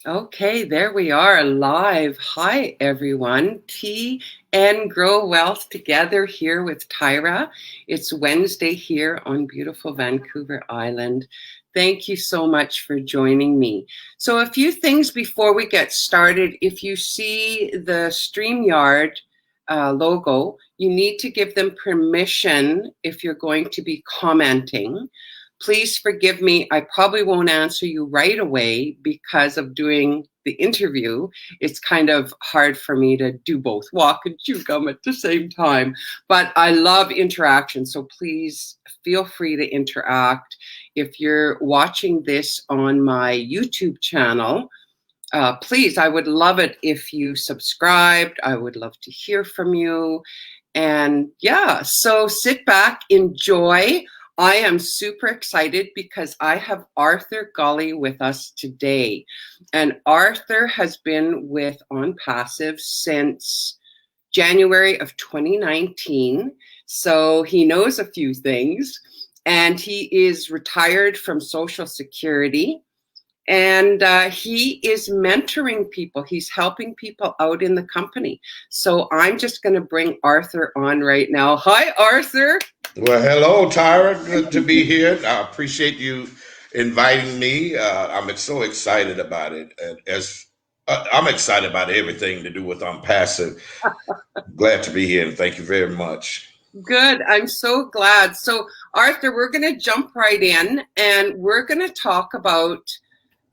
Okay, there we are live. Hi, everyone. Tea and Grow Wealth together here with Tyra. It's Wednesday here on beautiful Vancouver Island. Thank you so much for joining me. So, a few things before we get started. If you see the StreamYard logo, you need to give them permission if you're going to be commenting. Please forgive me. I probably won't answer you right away because of doing the interview. It's kind of hard for me to do both, walk and chew gum at the same time. But I love interaction. So please feel free to interact. If you're watching this on my YouTube channel, please, I would love it if you subscribed. I would love to hear from you. And yeah, so sit back, enjoy. I am super excited because I have Arthur Gully with us today. And Arthur has been with OnPassive since January of 2019. So he knows a few things. And he is retired from Social Security. And he is mentoring people. He's helping people out in the company. So I'm just going to bring Arthur on right now. Hi, Arthur. Well, hello, Tyra. Good to be here. I appreciate you inviting me. I'm so excited about it. I'm excited about everything to do with OnPassive. Glad to be here, and thank you very much. Good. I'm so glad. So, Arthur, we're going to jump right in, and we're going to talk about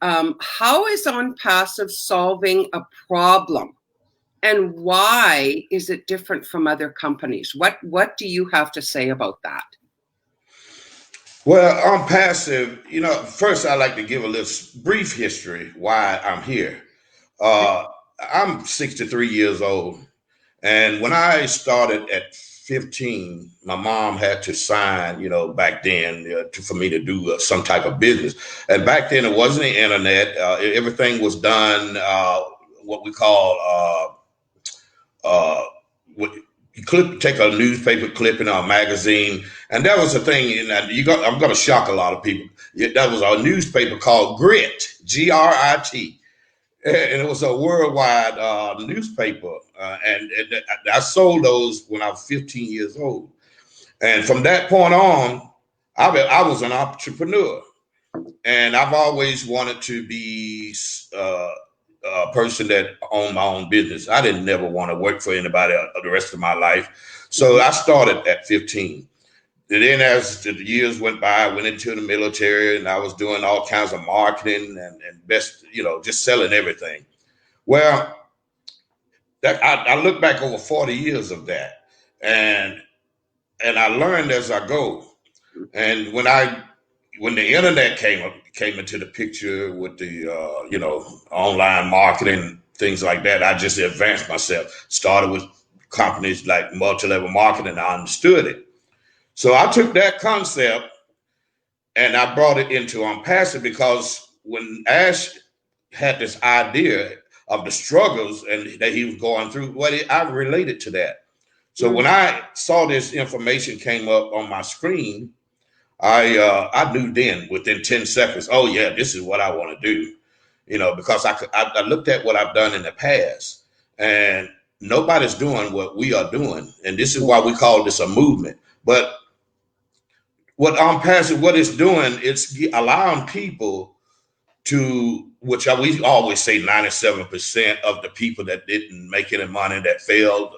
how is OnPassive solving a problem, and why is it different from other companies? What do you have to say about that? Well, OnPassive, first I'd like to give a little brief history why I'm here. Uh, I'm 63 years old. And when I started at 15, my mom had to sign, back then for me to do some type of business. And back then it wasn't the internet. Everything was done what we call what take a newspaper clipping or a magazine, and that was the thing. And I'm going to shock a lot of people. That was a newspaper called Grit, Grit, and it was a worldwide newspaper. And I sold those when I was 15 years old. And from that point on, I was an entrepreneur. And I've always wanted to be a person that owned my own business. I didn't never want to work for anybody the rest of my life. So I started at 15. And then as the years went by, I went into the military and I was doing all kinds of marketing and best, just selling everything. Well, I look back over 40 years of that, and I learned as I go. And when the internet came into the picture with the online marketing, things like that, I just advanced myself. Started with companies like multi-level marketing. I understood it, so I took that concept and I brought it into OnPassive, because when Ash had this idea of the struggles and that he was going through, I related to that. So when I saw this information came up on my screen, I knew then within 10 seconds, oh yeah, this is what I want to do. Because I looked at what I've done in the past, and nobody's doing what we are doing. And this is why we call this a movement. But what OnPassive, what it's doing, it's allowing people to, which we always say 97% of the people that didn't make any money, that failed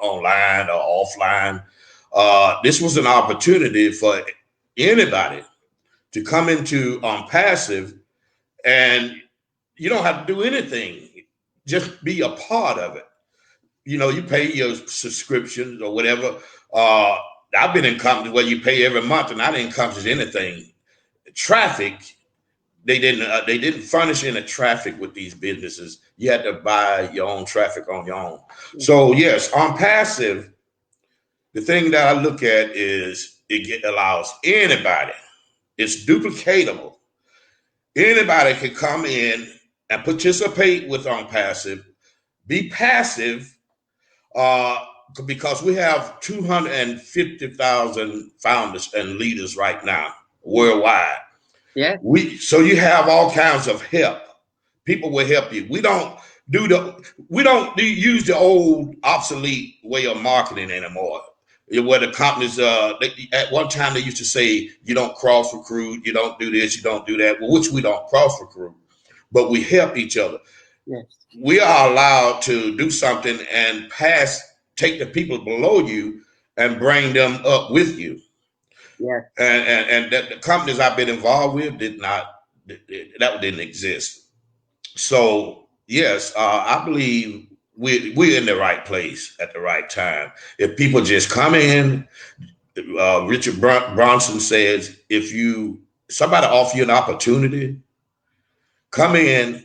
online or offline. This was an opportunity for anybody to come into OnPassive, and you don't have to do anything. Just be a part of it. You pay your subscriptions or whatever. I've been in companies where you pay every month, and I didn't encompass anything. Traffic, they didn't furnish any traffic with these businesses. You had to buy your own traffic on your own. So yes, OnPassive, the thing that I look at is it allows anybody. It's duplicatable. Anybody can come in and participate with OnPassive, be passive, because we have 250,000 founders and leaders right now worldwide. Yeah. So you have all kinds of help. People will help you. We don't use the old obsolete way of marketing anymore. Where the companies, at one time they used to say, you don't cross recruit, you don't do this, you don't do that, well, which we don't cross recruit, but we help each other. Yes. We are allowed to do something and take the people below you and bring them up with you. Yes. And the companies I've been involved with that didn't exist. So yes, I believe we're in the right place at the right time. If people just come in, Richard Bronson says, if somebody offer you an opportunity, come in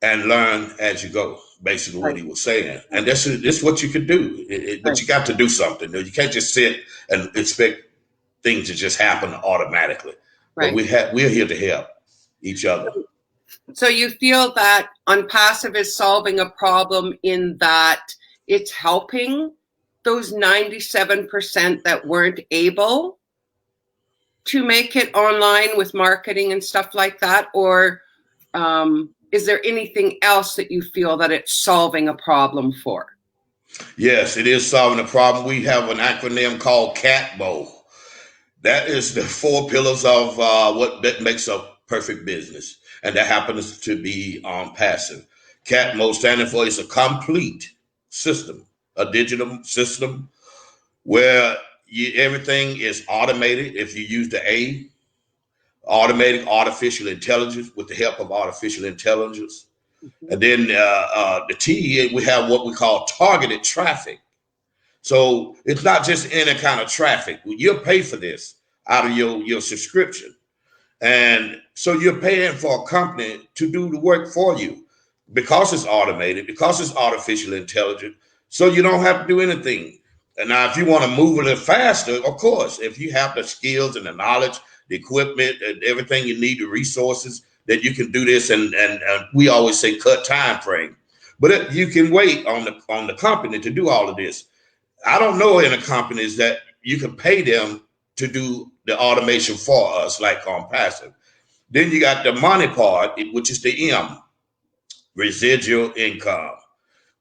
and learn as you go. Basically, what he was saying, and this is what you can do. But you got to do something. You can't just sit and expect things to just happen automatically. But we're here to help each other. So you feel that OnPassive is solving a problem in that it's helping those 97% that weren't able to make it online with marketing and stuff like that? Or is there anything else that you feel that it's solving a problem for? Yes, it is solving a problem. We have an acronym called CATBO. That is the 4 pillars of what makes a perfect business. And that happens to be OnPassive. CATMO standing for it's a complete system, a digital system where everything is automated. If you use the A, automated artificial intelligence with the help of artificial intelligence. And then the T, we have what we call targeted traffic. So it's not just any kind of traffic. You'll pay for this out of your subscription. And so you're paying for a company to do the work for you because it's automated, because it's artificial intelligence. So you don't have to do anything. And now, if you want to move a little faster, of course, if you have the skills and the knowledge, the equipment, and everything you need, the resources, that you can do this. And we always say cut time frame. But you can wait on the company to do all of this. I don't know any companies that you can pay them to do the automation for us, like OnPassive. Then you got the money part, which is the M, residual income.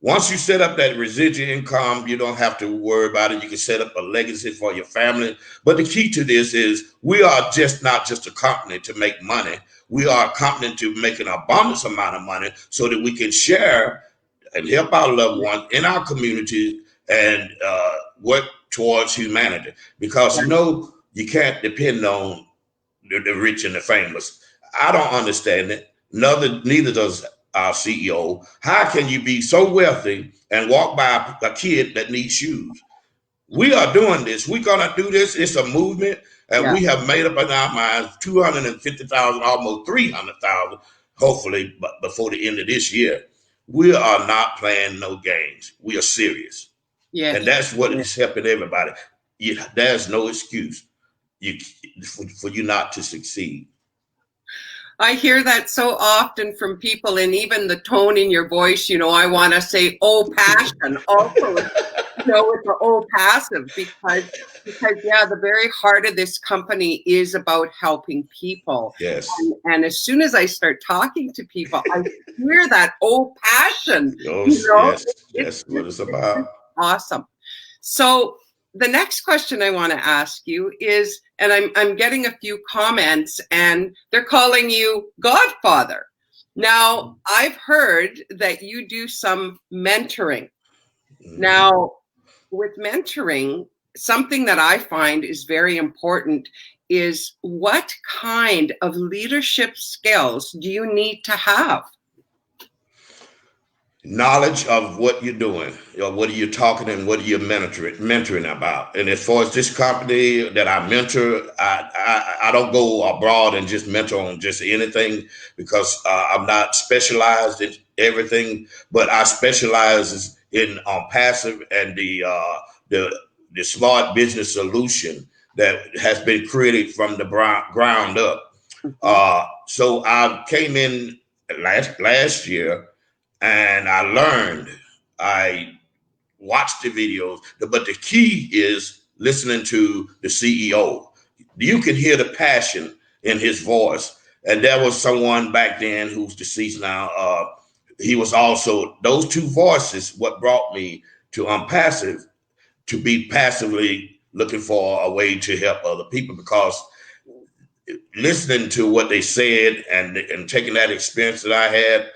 Once you set up that residual income, you don't have to worry about it. You can set up a legacy for your family. But the key to this is we are not just a company to make money. We are a company to make an abundance amount of money so that we can share and help our loved ones in our community and work towards humanity. Because, you can't depend on the rich and the famous. I don't understand it. Neither does our CEO. How can you be so wealthy and walk by a kid that needs shoes? We are doing this. We're going to do this. It's a movement. And we have made up in our minds 250,000, almost 300,000, hopefully, but before the end of this year. We are not playing no games. We are serious. Yes. And that's what is helping everybody. There's no excuse for you not to succeed. I hear that so often from people, and even the tone in your voice, I want to say, oh, passion, also, with the OnPassive, because the very heart of this company is about helping people. Yes. And as soon as I start talking to people, I hear that, oh, passion. Yes, that's what it's about. Awesome. So the next question I want to ask you is, and I'm getting a few comments, and they're calling you Godfather. Now, I've heard that you do some mentoring. Mm-hmm. Now, with mentoring, something that I find is very important is what kind of leadership skills do you need to have? Knowledge of what you're doing, what are you talking and what are you mentoring about. And as far as this company that I mentor, I don't go abroad and just mentor on just anything, because I'm not specialized in everything, but I specialize in OnPassive and the smart business solution that has been created from the ground up. So I came in last year, and I learned, I watched the videos, but the key is listening to the CEO. You can hear the passion in his voice. And there was someone back then who's deceased now. He was also those two voices. What brought me to OnPassive, to be passively looking for a way to help other people, because listening to what they said and taking that experience that I had,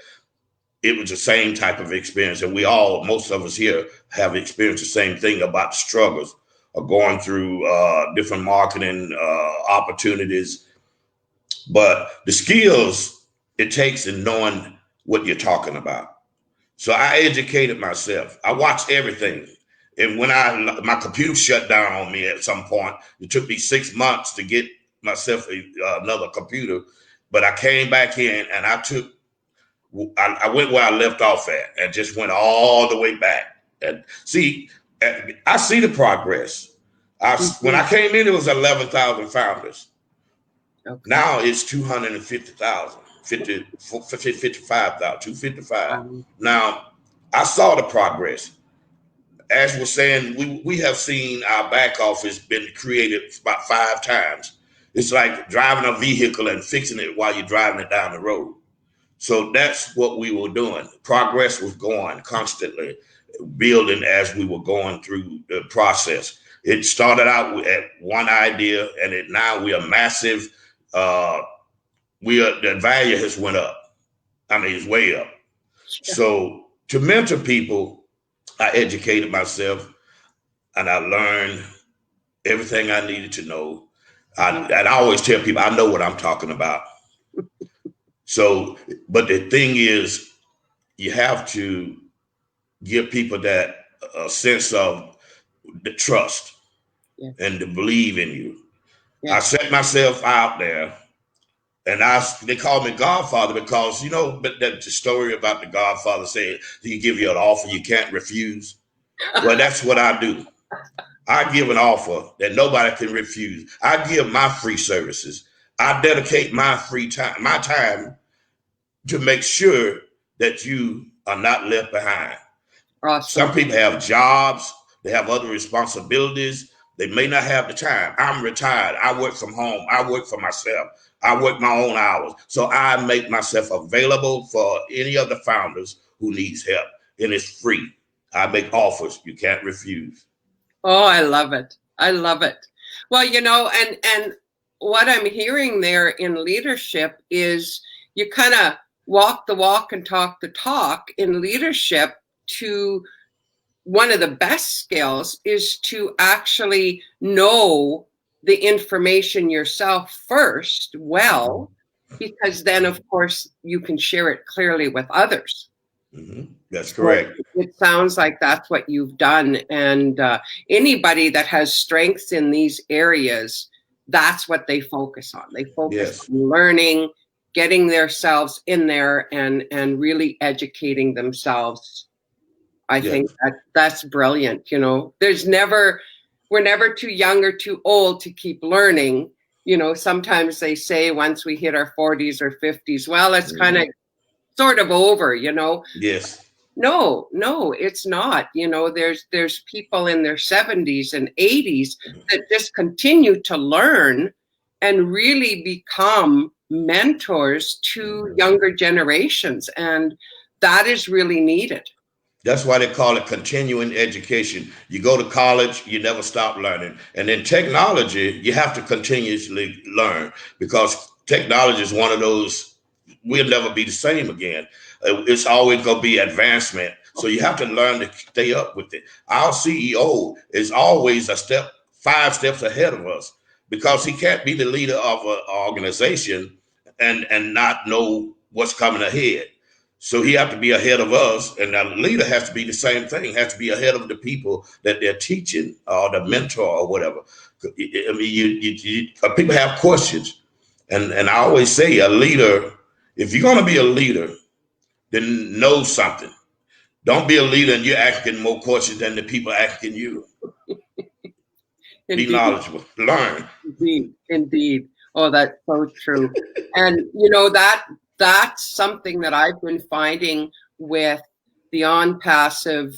it was the same type of experience. And we all, most of us here, have experienced the same thing about the struggles of going through different marketing opportunities. But the skills it takes in knowing what you're talking about. So I educated myself. I watched everything. And when my computer shut down on me at some point, it took me 6 months to get myself another computer. But I came back in and I went where I left off at and just went all the way back. And see, I see the progress. When I came in, it was 11,000 founders. Okay. Now it's 250,000, 55,000, 255. Now, I saw the progress. As we're saying, we have seen our back office been created about 5 times. It's like driving a vehicle and fixing it while you're driving it down the road. So that's what we were doing. Progress was going constantly, building as we were going through the process. It started out at one idea, and now we are massive. The value has went up. I mean, it's way up. Yeah. So to mentor people, I educated myself and I learned everything I needed to know. And I always tell people, I know what I'm talking about. So, but the thing is, you have to give people that sense of the trust, yeah, and to believe in you. Yeah. I set myself out there, and they call me Godfather because, but that's the story about the Godfather saying he give you an offer you can't refuse. Well, that's what I do. I give an offer that nobody can refuse. I give my free services. I dedicate my time to make sure that you are not left behind. Awesome. Some people have jobs, they have other responsibilities. They may not have the time. I'm retired. I work from home. I work for myself. I work my own hours. So I make myself available for any of the founders who needs help. And it's free. I make offers you can't refuse. Oh, I love it. I love it. Well, and what I'm hearing there in leadership is you kind of walk the walk and talk the talk in leadership. To one of the best skills is to actually know the information yourself first well, because then of course you can share it clearly with others. Mm-hmm. That's correct. So it sounds like that's what you've done. And anybody that has strengths in these areas, that's what they focus on. They focus on learning, getting themselves in there and really educating themselves. I think that's brilliant. We're never too young or too old to keep learning. Sometimes they say once we hit our 40s or 50s, well, it's kind of sort of over, Yes. No, it's not. There's people in their 70s and 80s that just continue to learn and really become mentors to younger generations. And that is really needed. That's why they call it continuing education. You go to college, you never stop learning. And in technology, you have to continuously learn, because technology is one of those, we'll never be the same again. It's always going to be advancement. So you have to learn to stay up with it. Our CEO is always 5 steps ahead of us, because he can't be the leader of an organization and not know what's coming ahead. So he has to be ahead of us, and the leader has to be the same thing, has to be ahead of the people that they're teaching, or the mentor or whatever. I mean, people have questions. And I always say, a leader, if you're going to be a leader, then know something. Don't be a leader and you're asking more questions than the people asking you. Be knowledgeable, learn. Indeed. Oh, that's so true. And that's something that I've been finding with the OnPassive,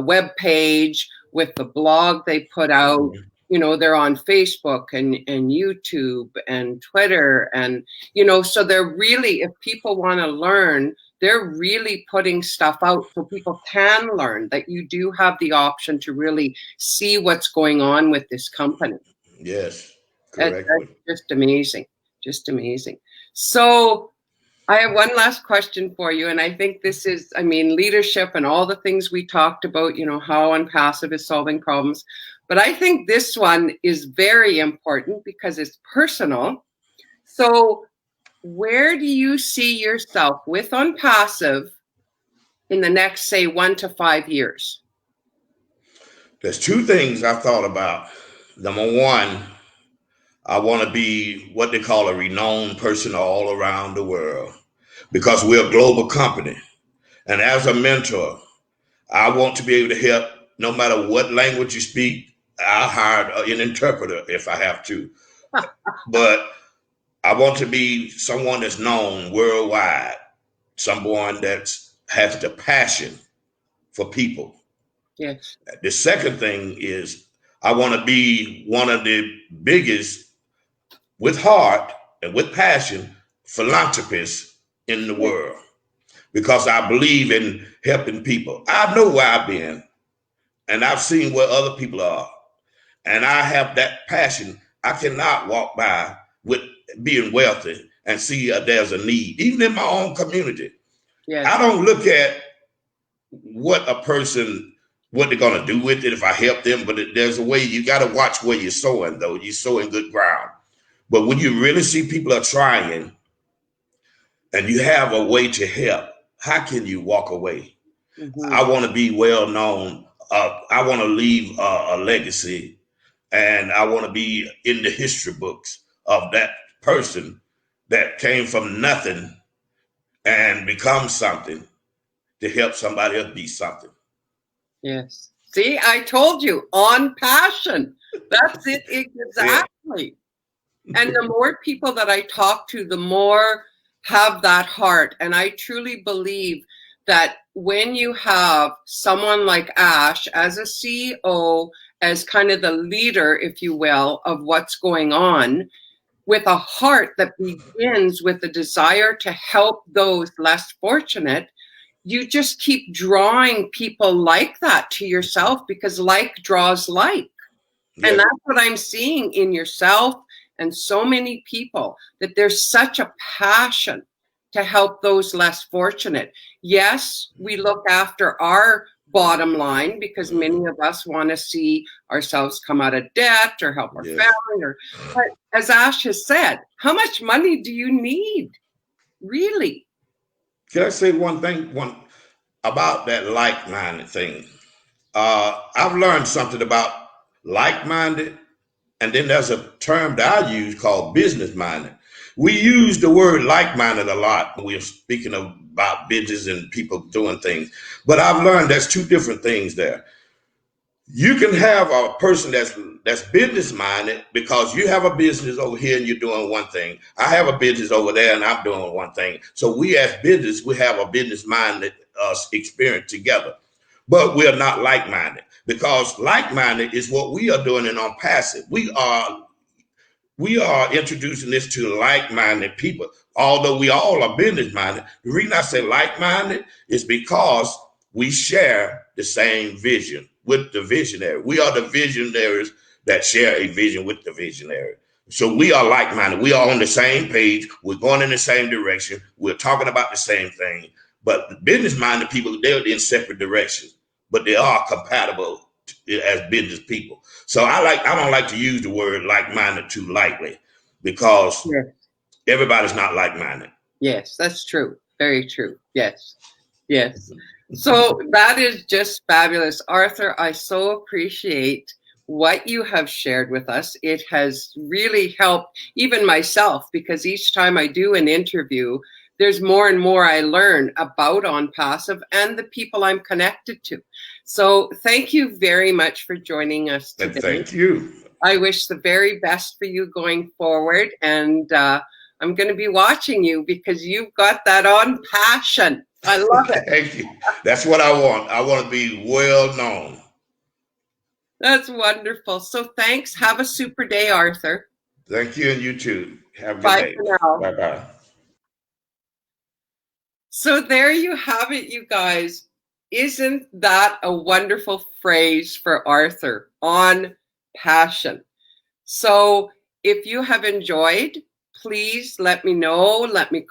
web page, with the blog they put out. they're on Facebook and YouTube and Twitter, and so they're really, if people want to learn, they're really putting stuff out so people can learn, that you do have the option to really see what's going on with this company. Yes, That's correctly. just amazing, just amazing. So I have one last question for you, and I think this is, leadership and all the things we talked about, how OnPassive is solving problems. But I think this one is very important because it's personal. So where do you see yourself with OnPassive in the next, say, 1 to 5 years? There's two things I've thought about. Number one, I want to be what they call a renowned person all around the world because we're a global company. And as a mentor, I want to be able to help no matter what language you speak. I'll hire an interpreter if I have to. But I want to be someone that's known worldwide, someone that has the passion for people. Yes. The second thing is I want to be one of the biggest, with heart and with passion, philanthropists in the world, because I believe in helping people. I know where I've been and I've seen where other people are. And I have that passion. I cannot walk by with being wealthy and see there's a need, even in my own community. Yes. I don't look at what they're going to do with it if I help them, but there's a way you got to watch where you're sowing, though. You're sowing good ground. But when you really see people are trying and you have a way to help, how can you walk away? Mm-hmm. I want to be well known. I want to leave a legacy, and I want to be in the history books of that person that came from nothing and become something to help somebody else be something. Yes. See, I told you, on passion. That's it exactly. Yeah. And the more people that I talk to, the more have that heart. And I truly believe that when you have someone like Ash as a CEO, as kind of the leader, if you will, of what's going on, with a heart that begins with the desire to help those less fortunate, you just keep drawing people like that to yourself, because like draws like. Yeah. And that's what I'm seeing in yourself and so many people, that there's such a passion to help those less fortunate. Yes, we look after our bottom line because many of us want to see ourselves come out of debt or help our family. But as Ash has said, how much money do you need, really? Can I say one thing about that like-minded thing? I've learned something about like-minded, and then there's a term that I use called business-minded. We use the word like-minded a lot when we're speaking about business and people doing things, but I've learned there's two different things there. You can have a person that's business-minded because you have a business over here and you're doing one thing. I have a business over there and I'm doing one thing. So we as business, we have a business-minded experience together, but we're not like-minded, because like-minded is what we are doing in OnPassive. We are introducing this to like-minded people, although we all are business-minded. The reason I say like-minded is because we share the same vision with the visionary. We are the visionaries that share a vision with the visionary. So we are like-minded. We are on the same page. We're going in the same direction. We're talking about the same thing. But the business-minded people, they're in separate directions, but they are compatible as business people. So I don't like to use the word like-minded too lightly, because everybody's not like-minded. Yes, that's true. Very true. Yes. Yes. So that is just fabulous. Arthur, I so appreciate what you have shared with us. It has really helped even myself, because each time I do an interview, there's more and more I learn about OnPassive and the people I'm connected to. So thank you very much for joining us today. And thank you. I wish the very best for you going forward. And I'm going to be watching you, because you've got that on passion. I love it. Thank you. That's what I want. I want to be well known. That's wonderful. So thanks. Have a super day, Arthur. Thank you, and you too. Have a good Bye day. for now. Bye bye. So there you have it, you guys. Isn't that a wonderful phrase for Arthur? On passion. So if you have enjoyed, please let me know. Let me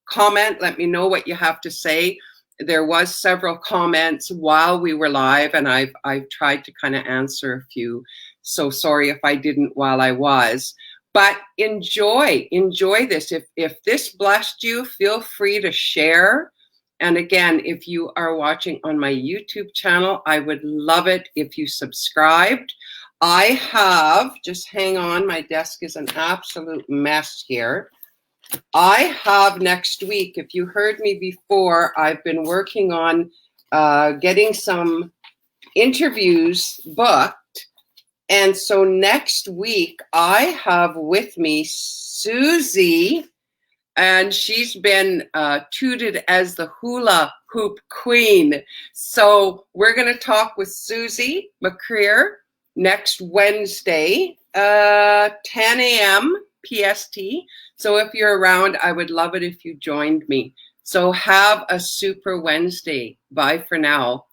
comment. Let me know what you have to say. There was several comments while we were live, and I've tried to kind of answer a few. So sorry if I didn't while I was. But enjoy this. If this blessed you, feel free to share. And again, if you are watching on my YouTube channel, I would love it if you subscribed. I have, just hang on, my desk is an absolute mess here. I have next week, if you heard me before, I've been working on getting some interviews booked. And so next week, I have with me Susie, and she's been touted as the hula hoop queen. So we're going to talk with Susie McCreer next Wednesday, 10 a.m. PST. So if you're around, I would love it if you joined me. So have a super Wednesday. Bye for now.